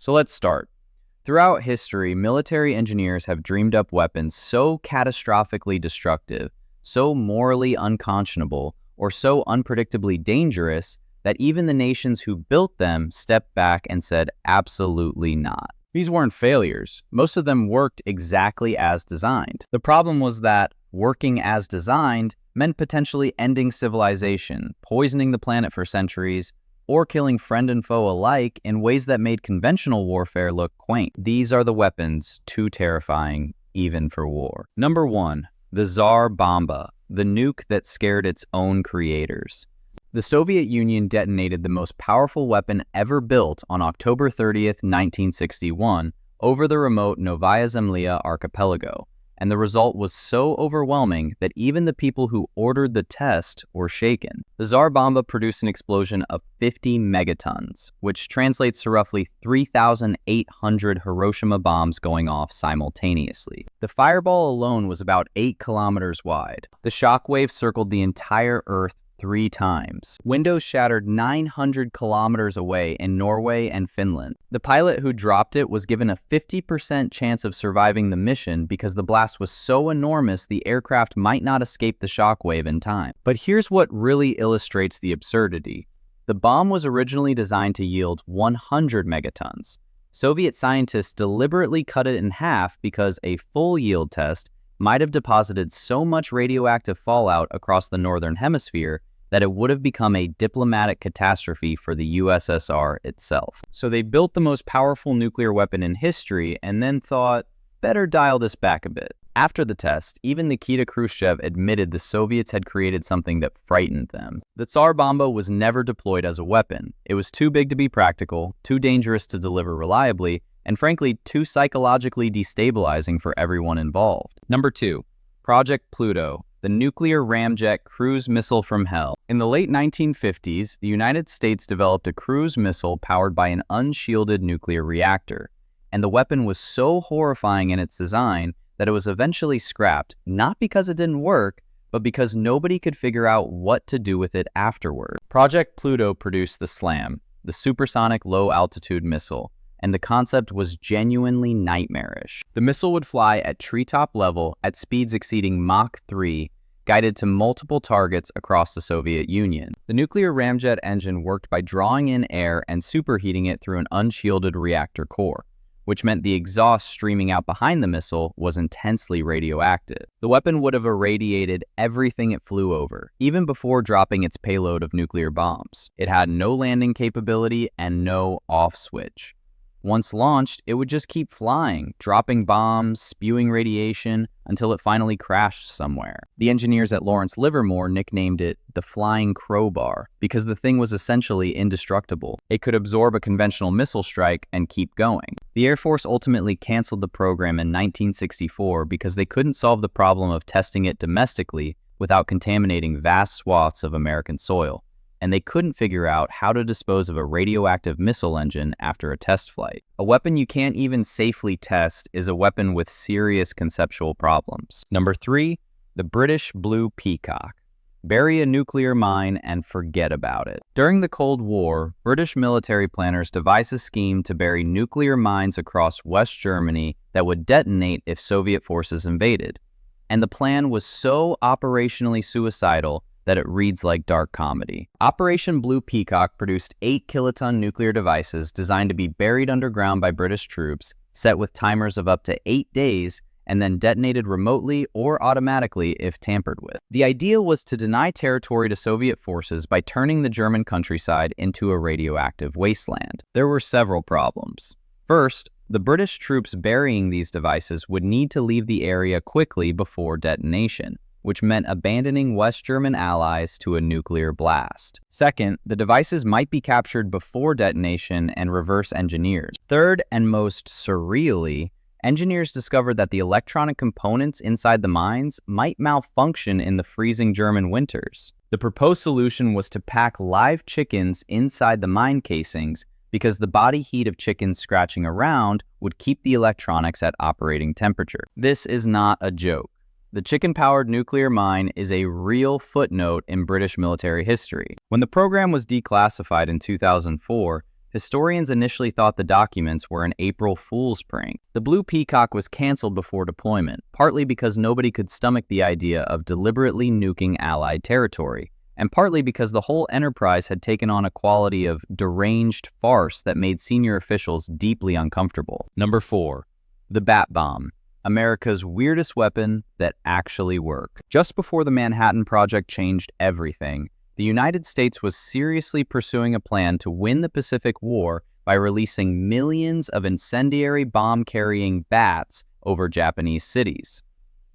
So let's start. Throughout history, military engineers have dreamed up weapons so catastrophically destructive, so morally unconscionable, or so unpredictably dangerous that even the nations who built them stepped back and said, absolutely not. These weren't failures. Most of them worked exactly as designed. The problem was that working as designed meant potentially ending civilization, poisoning the planet for centuries, or killing friend and foe alike in ways that made conventional warfare look quaint. These are the weapons too terrifying even for war. Number 1. The Tsar Bomba, the nuke that scared its own creators. The Soviet Union detonated the most powerful weapon ever built on October 30th, 1961, over the remote Novaya Zemlya archipelago, and the result was so overwhelming that even the people who ordered the test were shaken. The Tsar Bomba produced an explosion of 50 megatons, which translates to roughly 3,800 Hiroshima bombs going off simultaneously. The fireball alone was about 8 kilometers wide. The shockwave circled the entire Earth 3 times. Windows shattered 900 kilometers away in Norway and Finland. The pilot who dropped it was given a 50% chance of surviving the mission because the blast was so enormous the aircraft might not escape the shockwave in time. But here's what really illustrates the absurdity. The bomb was originally designed to yield 100 megatons. Soviet scientists deliberately cut it in half because a full yield test might have deposited so much radioactive fallout across the northern hemisphere that it would have become a diplomatic catastrophe for the USSR itself. So they built the most powerful nuclear weapon in history and then thought, better dial this back a bit. After the test, even Nikita Khrushchev admitted the Soviets had created something that frightened them. The Tsar Bomba was never deployed as a weapon. It was too big to be practical, too dangerous to deliver reliably, and frankly, too psychologically destabilizing for everyone involved. Number 2. Project Pluto, the nuclear ramjet cruise missile from hell. In the late 1950s, the United States developed a cruise missile powered by an unshielded nuclear reactor, and the weapon was so horrifying in its design that it was eventually scrapped, not because it didn't work, but because nobody could figure out what to do with it afterward. Project Pluto produced the SLAM, the supersonic low-altitude missile, and the concept was genuinely nightmarish. The missile would fly at treetop level at speeds exceeding Mach 3, guided to multiple targets across the Soviet Union. The nuclear ramjet engine worked by drawing in air and superheating it through an unshielded reactor core, which meant the exhaust streaming out behind the missile was intensely radioactive. The weapon would have irradiated everything it flew over, even before dropping its payload of nuclear bombs. It had no landing capability and no off switch. Once launched, it would just keep flying, dropping bombs, spewing radiation, until it finally crashed somewhere. The engineers at Lawrence Livermore nicknamed it the Flying Crowbar because the thing was essentially indestructible. It could absorb a conventional missile strike and keep going. The Air Force ultimately canceled the program in 1964 because they couldn't solve the problem of testing it domestically without contaminating vast swaths of American soil, and they couldn't figure out how to dispose of a radioactive missile engine after a test flight. A weapon you can't even safely test is a weapon with serious conceptual problems. Number 3, the British Blue Peacock. Bury a nuclear mine and forget about it. During the Cold War, British military planners devised a scheme to bury nuclear mines across West Germany that would detonate if Soviet forces invaded. And the plan was so operationally suicidal that it reads like dark comedy. Operation Blue Peacock produced 8-kiloton nuclear devices designed to be buried underground by British troops, set with timers of up to 8 days, and then detonated remotely or automatically if tampered with. The idea was to deny territory to Soviet forces by turning the German countryside into a radioactive wasteland. There were several problems. First, the British troops burying these devices would need to leave the area quickly before detonation, which meant abandoning West German allies to a nuclear blast. Second, the devices might be captured before detonation and reverse engineered. Third, and most surreally, engineers discovered that the electronic components inside the mines might malfunction in the freezing German winters. The proposed solution was to pack live chickens inside the mine casings because the body heat of chickens scratching around would keep the electronics at operating temperature. This is not a joke. The chicken-powered nuclear mine is a real footnote in British military history. When the program was declassified in 2004, Historians initially thought the documents were an April Fool's prank. The Blue Peacock was canceled before deployment, partly because nobody could stomach the idea of deliberately nuking Allied territory, and partly because the whole enterprise had taken on a quality of deranged farce that made senior officials deeply uncomfortable. Number 4. The Bat Bomb, America's weirdest weapon that actually worked. Just before the Manhattan Project changed everything, the United States was seriously pursuing a plan to win the Pacific War by releasing millions of incendiary bomb-carrying bats over Japanese cities.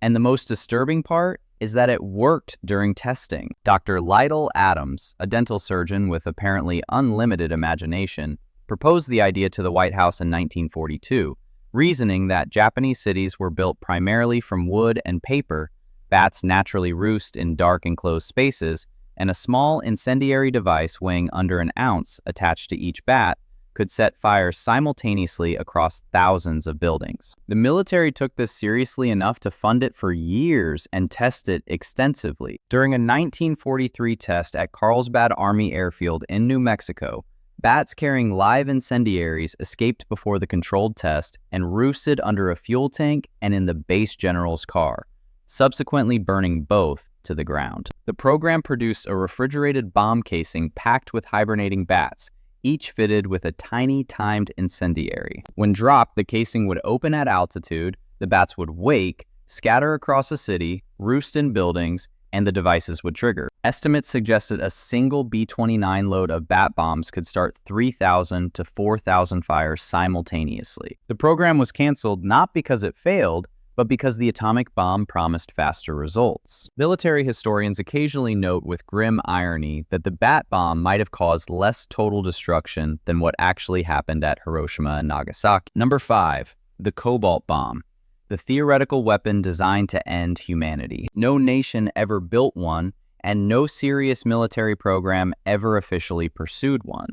And the most disturbing part is that it worked during testing. Dr. Lytle Adams, a dental surgeon with apparently unlimited imagination, proposed the idea to the White House in 1942, reasoning that Japanese cities were built primarily from wood and paper, bats naturally roost in dark enclosed spaces, and a small incendiary device weighing under an ounce attached to each bat could set fires simultaneously across thousands of buildings. The military took this seriously enough to fund it for years and test it extensively. During a 1943 test at Carlsbad Army Airfield in New Mexico, bats carrying live incendiaries escaped before the controlled test and roosted under a fuel tank and in the base general's car, subsequently burning both to the ground. The program produced a refrigerated bomb casing packed with hibernating bats, each fitted with a tiny timed incendiary. When dropped, the casing would open at altitude, the bats would wake, scatter across a city, roost in buildings, and the devices would trigger. Estimates suggested a single B-29 load of bat bombs could start 3,000 to 4,000 fires simultaneously. The program was canceled not because it failed, but because the atomic bomb promised faster results. Military historians occasionally note with grim irony that the bat bomb might have caused less total destruction than what actually happened at Hiroshima and Nagasaki. Number 5. The Cobalt Bomb, the theoretical weapon designed to end humanity. No nation ever built one, and no serious military program ever officially pursued one.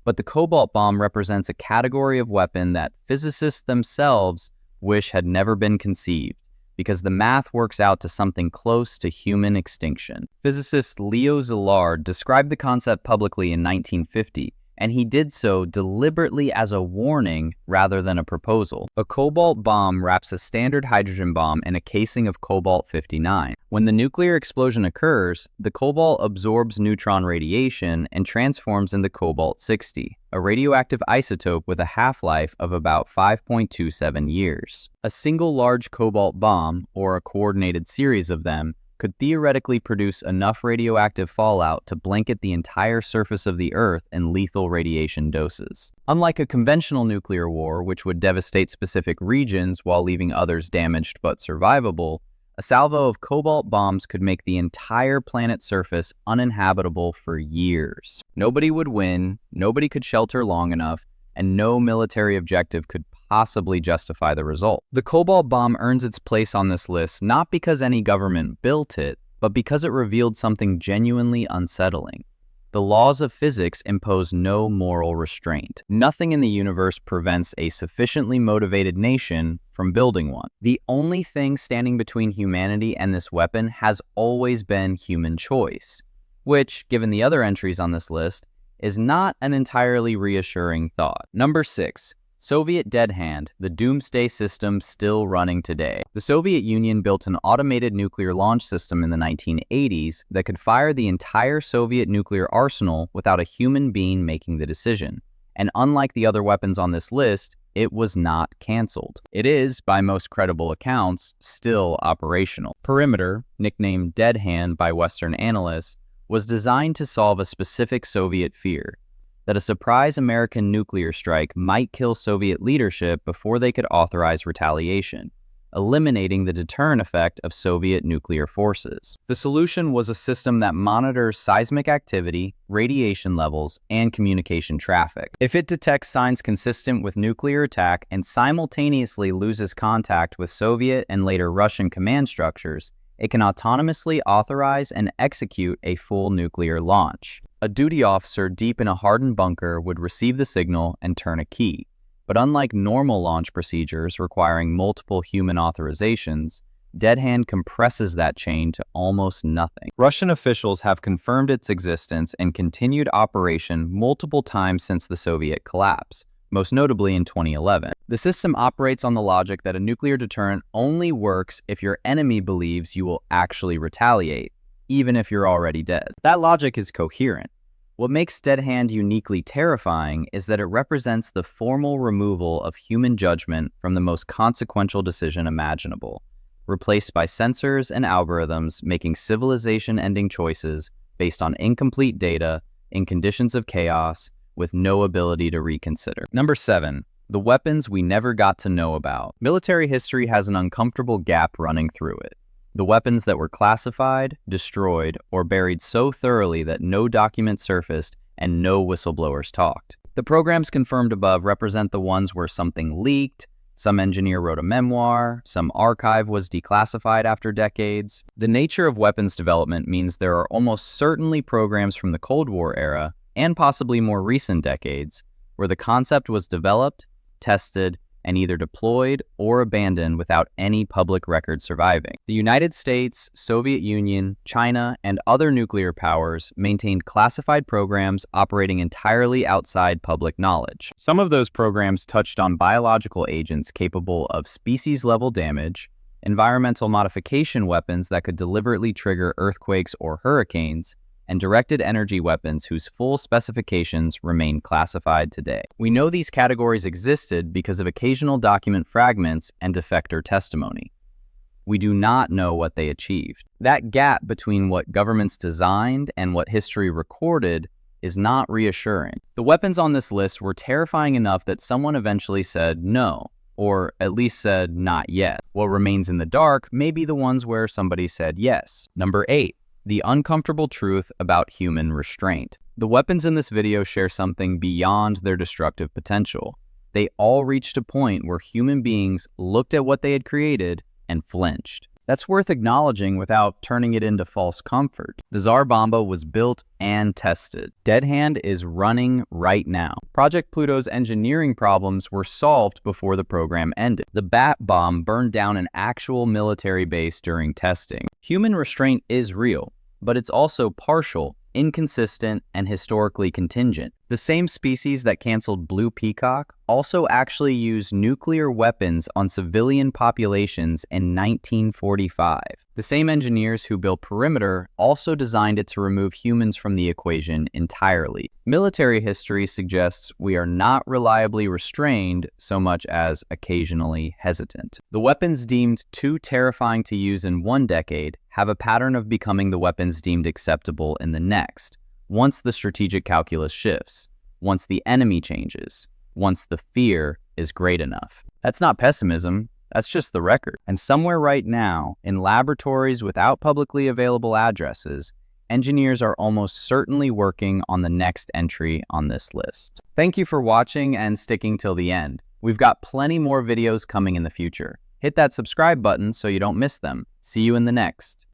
But the Cobalt Bomb represents a category of weapon that physicists themselves wish had never been conceived, because the math works out to something close to human extinction. Physicist Leo Szilard described the concept publicly in 1950, and he did so deliberately as a warning rather than a proposal. A cobalt bomb wraps a standard hydrogen bomb in a casing of cobalt-59. When the nuclear explosion occurs, the cobalt absorbs neutron radiation and transforms into cobalt-60, a radioactive isotope with a half-life of about 5.27 years. A single large cobalt bomb, or a coordinated series of them, could theoretically produce enough radioactive fallout to blanket the entire surface of the Earth in lethal radiation doses. Unlike a conventional nuclear war, which would devastate specific regions while leaving others damaged but survivable, a salvo of cobalt bombs could make the entire planet's surface uninhabitable for years. Nobody would win, nobody could shelter long enough, and no military objective could possibly justify the result. The cobalt bomb earns its place on this list not because any government built it, but because it revealed something genuinely unsettling. The laws of physics impose no moral restraint. Nothing in the universe prevents a sufficiently motivated nation from building one. The only thing standing between humanity and this weapon has always been human choice, which, given the other entries on this list, is not an entirely reassuring thought. Number 6. Soviet Dead Hand, the doomsday system still running today. The Soviet Union built an automated nuclear launch system in the 1980s that could fire the entire Soviet nuclear arsenal without a human being making the decision. And unlike the other weapons on this list, it was not canceled. It is, by most credible accounts, still operational. Perimeter, nicknamed Dead Hand by Western analysts, was designed to solve a specific Soviet fear: that a surprise American nuclear strike might kill Soviet leadership before they could authorize retaliation, eliminating the deterrent effect of Soviet nuclear forces. The solution was a system that monitors seismic activity, radiation levels, and communication traffic. If it detects signs consistent with nuclear attack and simultaneously loses contact with Soviet and later Russian command structures, it can autonomously authorize and execute a full nuclear launch. A duty officer deep in a hardened bunker would receive the signal and turn a key. But unlike normal launch procedures requiring multiple human authorizations, Dead Hand compresses that chain to almost nothing. Russian officials have confirmed its existence and continued operation multiple times since the Soviet collapse, most notably in 2011. The system operates on the logic that a nuclear deterrent only works if your enemy believes you will actually retaliate, even if you're already dead. That logic is coherent. What makes Dead Hand uniquely terrifying is that it represents the formal removal of human judgment from the most consequential decision imaginable, replaced by sensors and algorithms making civilization-ending choices based on incomplete data in conditions of chaos with no ability to reconsider. Number 7. The weapons we never got to know about. Military history has an uncomfortable gap running through it. The weapons that were classified, destroyed, or buried so thoroughly that no document surfaced and no whistleblowers talked. The programs confirmed above represent the ones where something leaked, some engineer wrote a memoir, some archive was declassified after decades. The nature of weapons development means there are almost certainly programs from the Cold War era, and possibly more recent decades, where the concept was developed, tested, and either deployed or abandoned without any public record surviving. The United States, Soviet Union, China, and other nuclear powers maintained classified programs operating entirely outside public knowledge. Some of those programs touched on biological agents capable of species-level damage, environmental modification weapons that could deliberately trigger earthquakes or hurricanes, and directed energy weapons whose full specifications remain classified today. We know these categories existed because of occasional document fragments and defector testimony. We do not know what they achieved. That gap between what governments designed and what history recorded is not reassuring. The weapons on this list were terrifying enough that someone eventually said no, or at least said not yet. What remains in the dark may be the ones where somebody said yes. Number 8. The uncomfortable truth about human restraint. The weapons in this video share something beyond their destructive potential. They all reached a point where human beings looked at what they had created and flinched. That's worth acknowledging without turning it into false comfort. The Tsar Bomba was built and tested. Dead Hand is running right now. Project Pluto's engineering problems were solved before the program ended. The Bat Bomb burned down an actual military base during testing. Human restraint is real, but it's also partial, inconsistent, and historically contingent. The same species that canceled Blue Peacock also actually used nuclear weapons on civilian populations in 1945. The same engineers who built Perimeter also designed it to remove humans from the equation entirely. Military history suggests we are not reliably restrained so much as occasionally hesitant. The weapons deemed too terrifying to use in one decade have a pattern of becoming the weapons deemed acceptable in the next, once the strategic calculus shifts, once the enemy changes, once the fear is great enough. That's not pessimism, that's just the record. And somewhere right now, in laboratories without publicly available addresses, engineers are almost certainly working on the next entry on this list. Thank you for watching and sticking till the end. We've got plenty more videos coming in the future. Hit that subscribe button so you don't miss them. See you in the next.